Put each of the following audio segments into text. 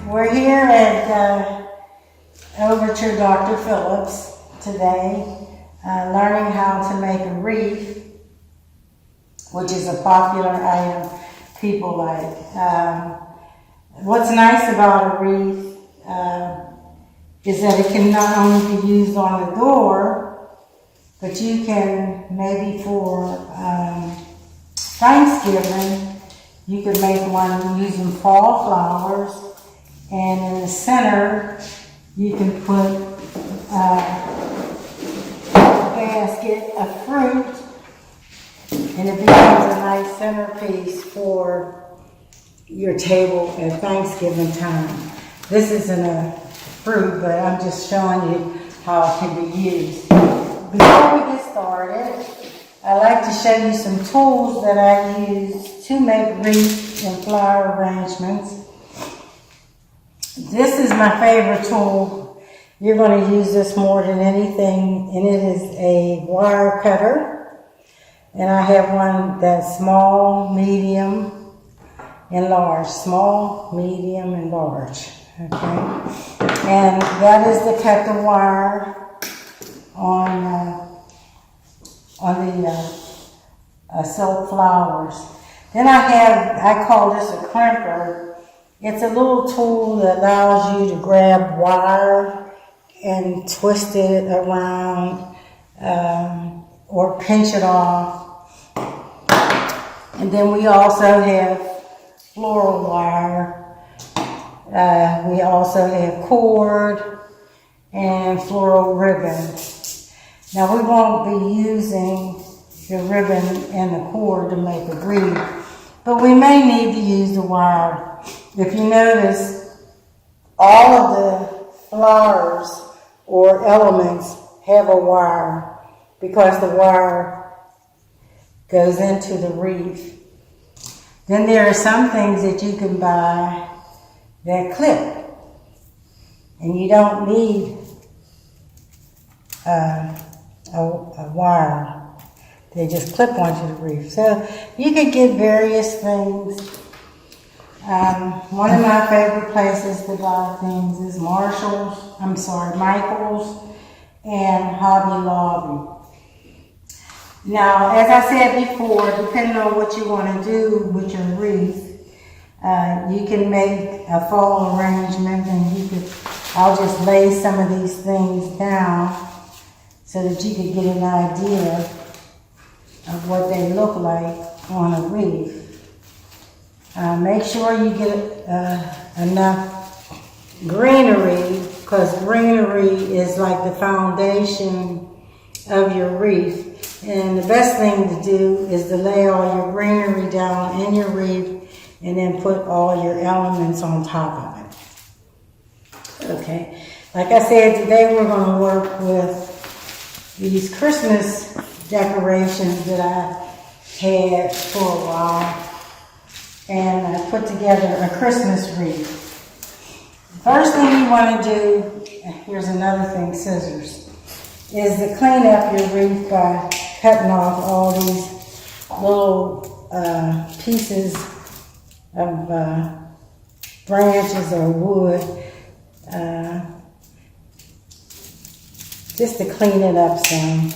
We're here at Overture Dr. Phillips today, learning how to make a wreath, which is a popular item people like. What's nice about a wreath is that it can not only be used on the door, but you can maybe for Thanksgiving, you could make one using fall flowers, and in the center, you can put a basket of fruit, and it becomes a nice centerpiece for your table at Thanksgiving time. This isn't a fruit, but I'm just showing you how it can be used. Before we get started, I'd like to show you some tools that I use to make wreaths and flower arrangements. This is my favorite tool. You're going to use this more than anything, and it is a wire cutter. And I have one that's small, medium, and large. Small, medium, and large. Okay? And that is to cut the wire on the silk flowers. Then I call this a crimper. It's a little tool that allows you to grab wire and twist it around or pinch it off. And then we also have floral wire. We also have cord and floral ribbon. Now we won't be using the ribbon and the cord to make a wreath, but we may need to use the wire. If you notice, all of the flowers or elements have a wire because the wire goes into the wreath. Then there are some things that you can buy that clip, and you don't need a wire. They just clip onto the wreath. So you can get various things. One of my favorite places to buy things is Michael's and Hobby Lobby. Now, as I said before, depending on what you want to do with your wreath, you can make a fall arrangement, and I'll just lay some of these things down so that you can get an idea of what they look like on a wreath. Make sure you get enough greenery, because greenery is like the foundation of your wreath. And the best thing to do is to lay all your greenery down in your wreath and then put all your elements on top of it. Okay, like I said, today we're going to work with these Christmas decorations that I had for a while. And I put together a Christmas wreath. First thing you want to do, here's another thing, scissors, is to clean up your wreath by cutting off all these little pieces of branches or wood, just to clean it up some.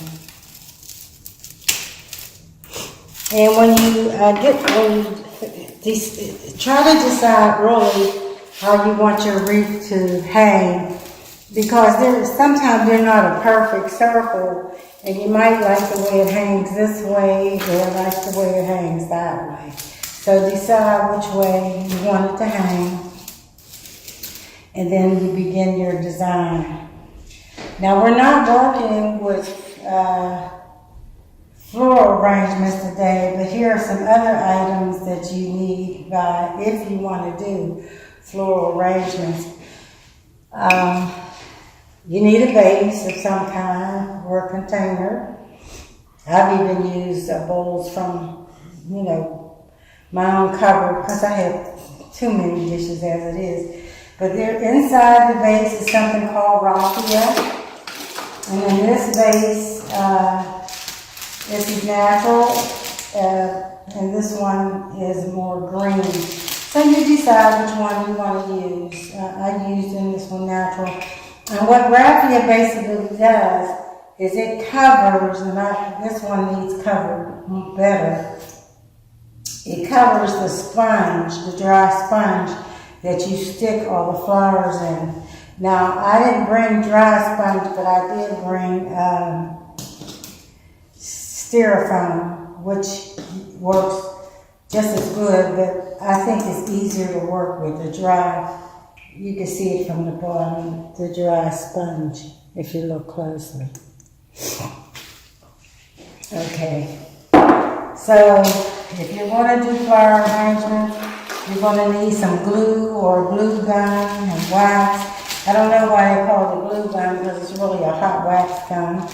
And when you try to decide really how you want your wreath to hang, because sometimes they're not a perfect circle, and you might like the way it hangs this way or like the way it hangs that way. So decide which way you want it to hang, and then you begin your design. Now we're not working with floral arrangements today, but here are some other items that you need if you want to do floral arrangements. You need a vase of some kind or a container. I've even used bowls from, my own cupboard, because I have too many dishes as it is. But inside the vase is something called raffia. And then this vase, this is natural, and this one is more green. So you decide which one you want to use. I used in this one natural. And what raffia basically does is it covers, and this one needs covered better. It covers the sponge, the dry sponge that you stick all the flowers in. Now, I didn't bring dry sponge, but I did bring styrofoam, which works just as good, but I think it's easier to work with the dry. You can see it from the bottom, the dry sponge, if you look closely. Okay, so if you want to do flower arrangements, you're going to need some glue or glue gun and wax. I don't know why they call it a glue gun because it's really a hot wax gun.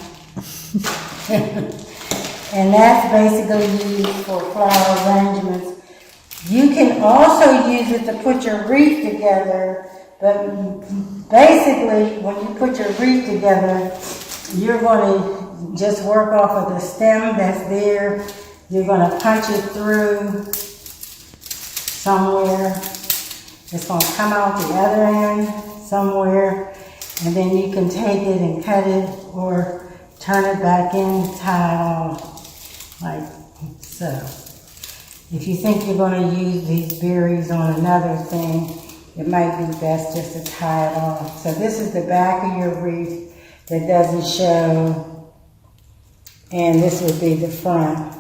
And that's basically used for flower arrangements. You can also use it to put your wreath together, but basically when you put your wreath together, you're going to just work off of the stem that's there. You're going to punch it through somewhere. It's going to come out the other end somewhere, and then you can take it and cut it or turn it back in, tie it off like so. If you think you're going to use these berries on another thing, it might be best just to tie it off. So this is the back of your wreath that doesn't show, and this would be the front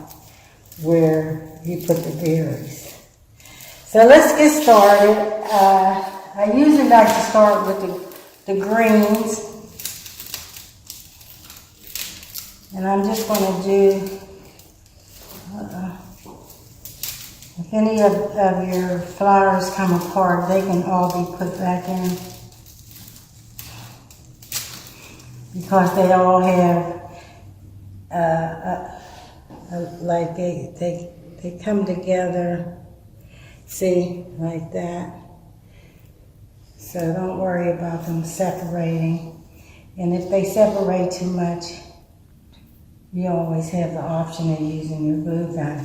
where you put the berries. So let's get started. I usually like to start with the greens. And I'm just going to do, if any of your flowers come apart, they can all be put back in. Because they all have, like they come together. See, like that. So don't worry about them separating. And if they separate too much, you always have the option of using your glue gun.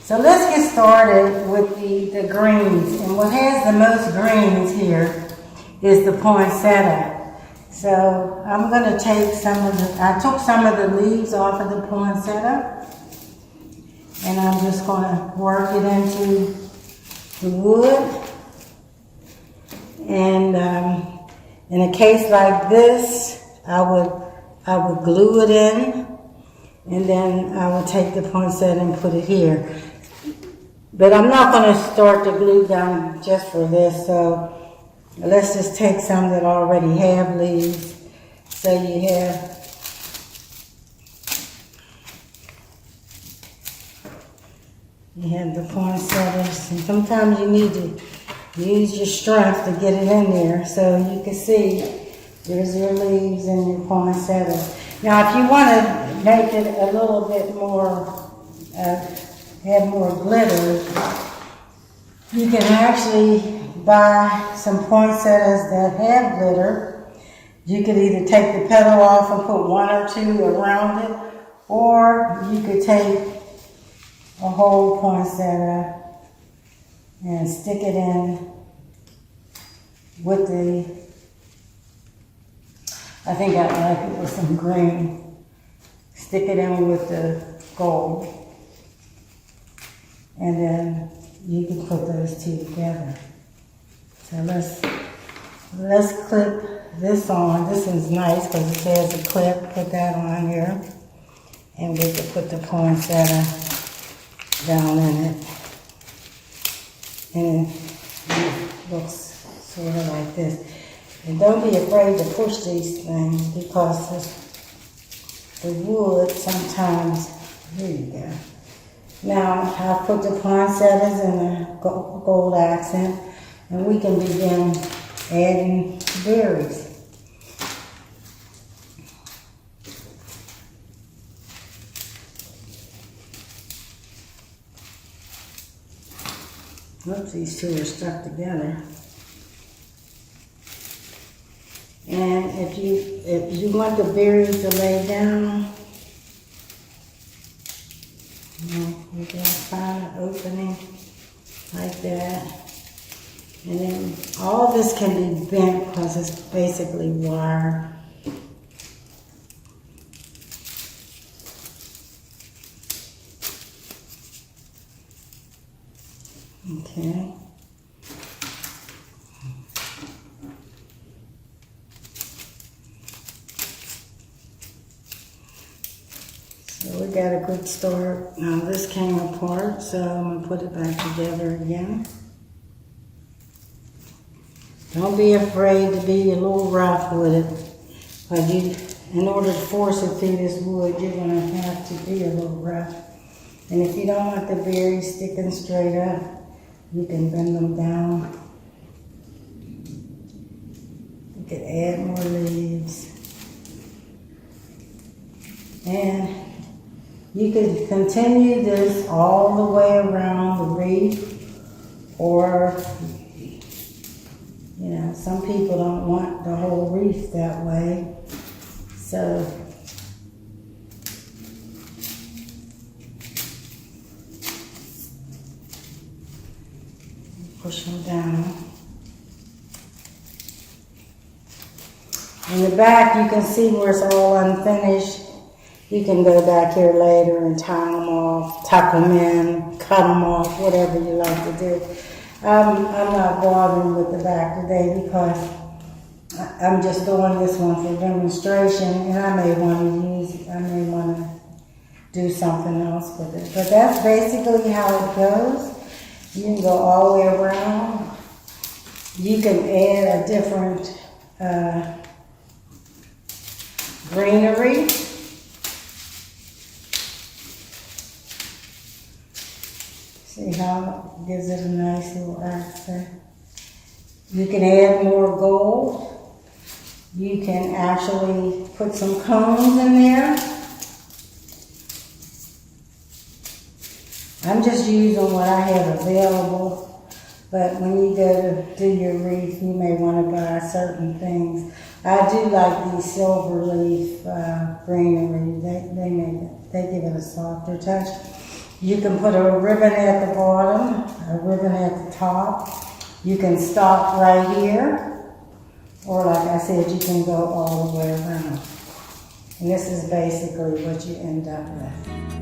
So let's get started with the greens. And what has the most greens here is the poinsettia. So I'm going to take I took some of the leaves off of the poinsettia. And I'm just going to work it into the wood, and in a case like this, I would glue it in, and then I would take the poinsettia and put it here. But I'm not going to start the glue gun just for this, so let's just take some that already have leaves. So you have the poinsettias, and sometimes you need to use your strength to get it in there. So you can see there's your leaves and your poinsettias. Now if you want to make it a little bit more, have more glitter, you can actually buy some poinsettias that have glitter. You could either take the petal off and put one or two around it, or you could take a whole poinsettia and stick it in with I think I like it with some green. Stick it in with the gold. And then you can put those two together. So let's clip this on. This is nice because it has a clip. Put that on here. And we can put the poinsettia down in it, and it looks sort of like this. And don't be afraid to push these things because the wood sometimes, here you go. Now I'll put the poinsettias in the gold accent, and we can begin adding berries. Oops, these two are stuck together. And if you want the berries to lay down, you can find an opening like that. And then all this can be bent because it's basically wire. Okay. So we got a good start. Now this came apart, so I'm gonna put it back together again. Don't be afraid to be a little rough with it. But in order to force it through this wood, you're gonna have to be a little rough. And if you don't want the berries sticking straight up, you can bend them down. You can add more leaves. And you could continue this all the way around the wreath, or, you know, some people don't want the whole wreath that way. So, push them down. In the back, you can see where it's all unfinished. You can go back here later and tie them off, tuck them in, cut them off, whatever you like to do. I'm not bothering with the back today because I'm just doing this one for demonstration, and I may want to do something else with it. But that's basically how it goes. You can go all the way around. You can add a different greenery. See how it gives it a nice little accent. You can add more gold. You can actually put some cones in there. I'm just using what I have available, but when you go to do your wreath, you may want to buy certain things. I do like these silver leaf greenery. They give it a softer touch. You can put a ribbon at the bottom, a ribbon at the top. You can stop right here, or like I said, you can go all the way around. And this is basically what you end up with.